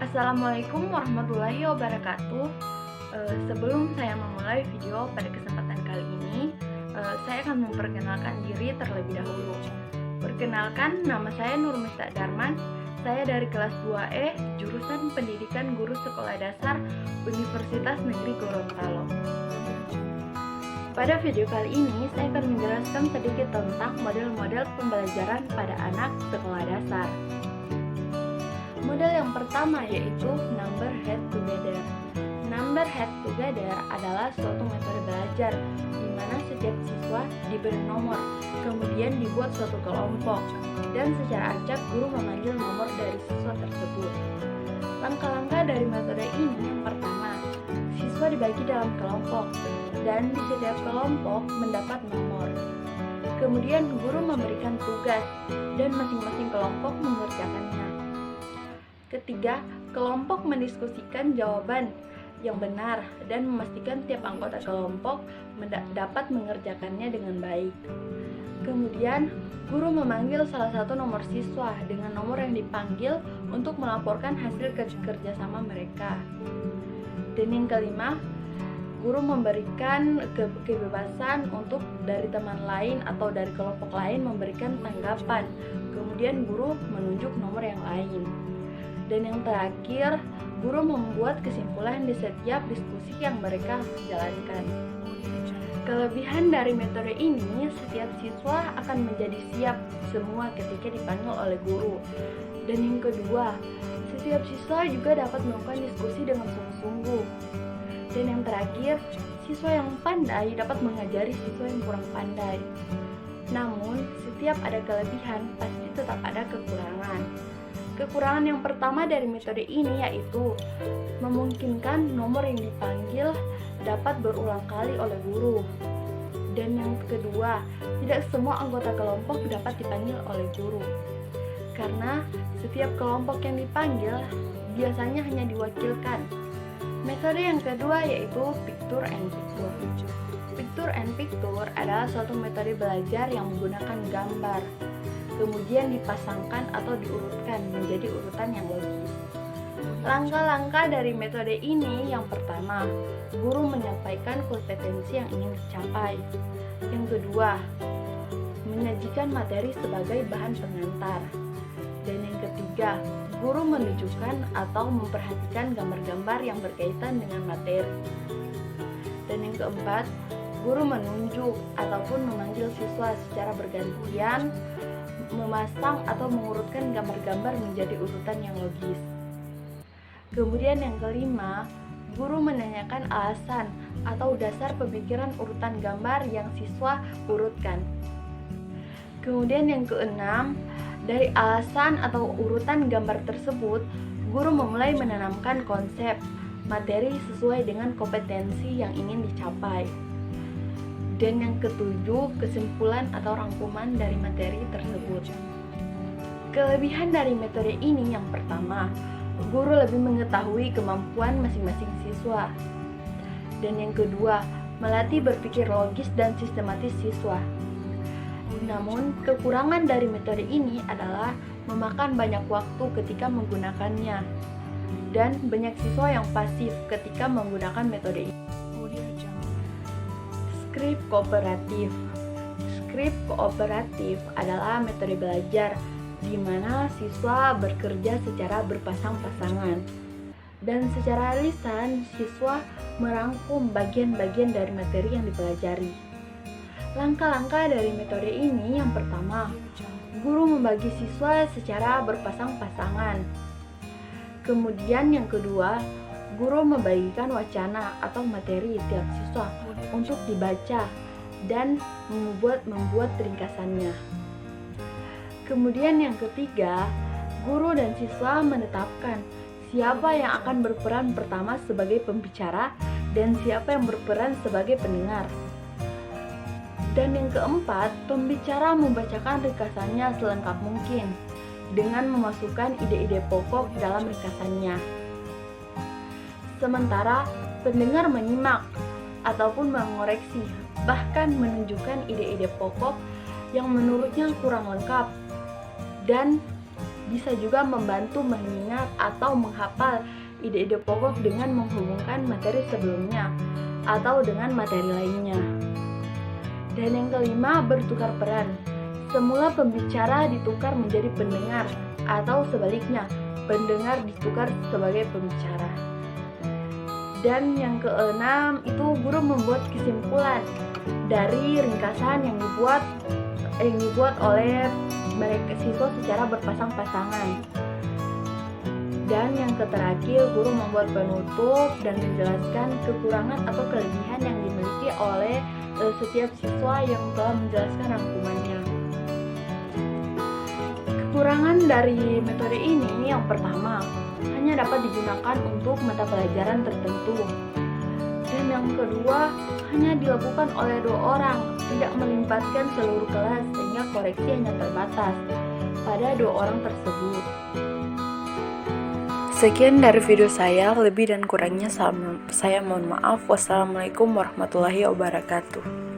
Assalamualaikum warahmatullahi wabarakatuh. Sebelum saya memulai video pada kesempatan kali ini, saya akan memperkenalkan diri terlebih dahulu. Perkenalkan, nama saya Nur Mista Darman. Saya dari kelas 2E, jurusan Pendidikan Guru Sekolah Dasar Universitas Negeri Gorontalo. Pada video kali ini, saya akan menjelaskan sedikit tentang model-model pembelajaran pada anak sekolah dasar. Model yang pertama yaitu Number Head Together. Number Head Together adalah suatu metode belajar di mana setiap siswa diberi nomor, kemudian dibuat suatu kelompok, dan secara acak guru memanggil nomor dari siswa tersebut. Langkah-langkah dari metode ini yang pertama, siswa dibagi dalam kelompok, dan di setiap kelompok mendapat nomor. Kemudian guru memberikan tugas, dan masing-masing kelompok mengerjakannya. Ketiga, kelompok mendiskusikan jawaban yang benar dan memastikan tiap anggota kelompok dapat mengerjakannya dengan baik. Kemudian, guru memanggil salah satu nomor siswa dengan nomor yang dipanggil untuk melaporkan hasil kerjasama mereka. Dan yang kelima, guru memberikan kebebasan untuk dari teman lain atau dari kelompok lain memberikan tanggapan. Kemudian guru menunjuk nomor yang lain. Dan yang terakhir, guru membuat kesimpulan di setiap diskusi yang mereka jalankan. Kelebihan dari metode ini, setiap siswa akan menjadi siap semua ketika dipanggil oleh guru. Dan yang kedua, setiap siswa juga dapat melakukan diskusi dengan sungguh-sungguh. Dan yang terakhir, siswa yang pandai dapat mengajari siswa yang kurang pandai. Namun, setiap ada kelebihan, pasti tetap ada kekurangan. Kekurangan yang pertama dari metode ini yaitu memungkinkan nomor yang dipanggil dapat berulang kali oleh guru. Dan yang kedua, tidak semua anggota kelompok dapat dipanggil oleh guru. Karena setiap kelompok yang dipanggil biasanya hanya diwakilkan. Metode yang kedua yaitu Picture and Picture. Picture and Picture adalah suatu metode belajar yang menggunakan gambar, kemudian dipasangkan atau diurutkan menjadi urutan yang logis. Langkah-langkah dari metode ini yang pertama, guru menyampaikan kompetensi yang ingin dicapai. Yang kedua, menyajikan materi sebagai bahan pengantar. Dan yang ketiga, guru menunjukkan atau memperhatikan gambar-gambar yang berkaitan dengan materi. Dan yang keempat, guru menunjuk ataupun memanggil siswa secara bergantian memasang atau mengurutkan gambar-gambar menjadi urutan yang logis. Kemudian yang kelima, guru menanyakan alasan atau dasar pemikiran urutan gambar yang siswa urutkan. Kemudian yang keenam, dari alasan atau urutan gambar tersebut, guru memulai menanamkan konsep materi sesuai dengan kompetensi yang ingin dicapai. Dan yang ketujuh, kesimpulan atau rangkuman dari materi tersebut. Kelebihan dari metode ini yang pertama, guru lebih mengetahui kemampuan masing-masing siswa. Dan yang kedua, melatih berpikir logis dan sistematis siswa. Namun, kekurangan dari metode ini adalah memakan banyak waktu ketika menggunakannya. Dan banyak siswa yang pasif ketika menggunakan metode ini. Skrip kooperatif. Skrip kooperatif adalah metode belajar di mana siswa bekerja secara berpasang-pasangan. Dan secara lisan, siswa merangkum bagian-bagian dari materi yang dipelajari. Langkah-langkah dari metode ini yang pertama, guru membagi siswa secara berpasang-pasangan. Kemudian yang kedua, guru membagikan wacana atau materi tiap siswa untuk dibaca dan membuat ringkasannya. Kemudian yang ketiga, guru dan siswa menetapkan siapa yang akan berperan pertama sebagai pembicara dan siapa yang berperan sebagai pendengar. Dan yang keempat, pembicara membacakan ringkasannya selengkap mungkin dengan memasukkan ide-ide pokok dalam ringkasannya. Sementara pendengar menyimak ataupun mengoreksi, bahkan menunjukkan ide-ide pokok yang menurutnya kurang lengkap dan bisa juga membantu mengingat atau menghafal ide-ide pokok dengan menghubungkan materi sebelumnya atau dengan materi lainnya. Dan yang kelima, bertukar peran. Semula pembicara ditukar menjadi pendengar atau sebaliknya, pendengar ditukar sebagai pembicara. Dan yang keenam, itu guru membuat kesimpulan dari ringkasan yang dibuat oleh mereka siswa secara berpasang-pasangan. Dan yang terakhir, guru membuat penutup dan menjelaskan kekurangan atau kelebihan yang dimiliki oleh setiap siswa yang telah menjelaskan rangkumannya. Kekurangan dari metode ini yang pertama, hanya dapat digunakan untuk mata pelajaran tertentu. Dan yang kedua, hanya dilakukan oleh 2 orang, tidak melibatkan seluruh kelas sehingga koreksi hanya terbatas pada 2 orang tersebut. Sekian dari video saya, lebih dan kurangnya saya mohon maaf. Wassalamualaikum warahmatullahi wabarakatuh.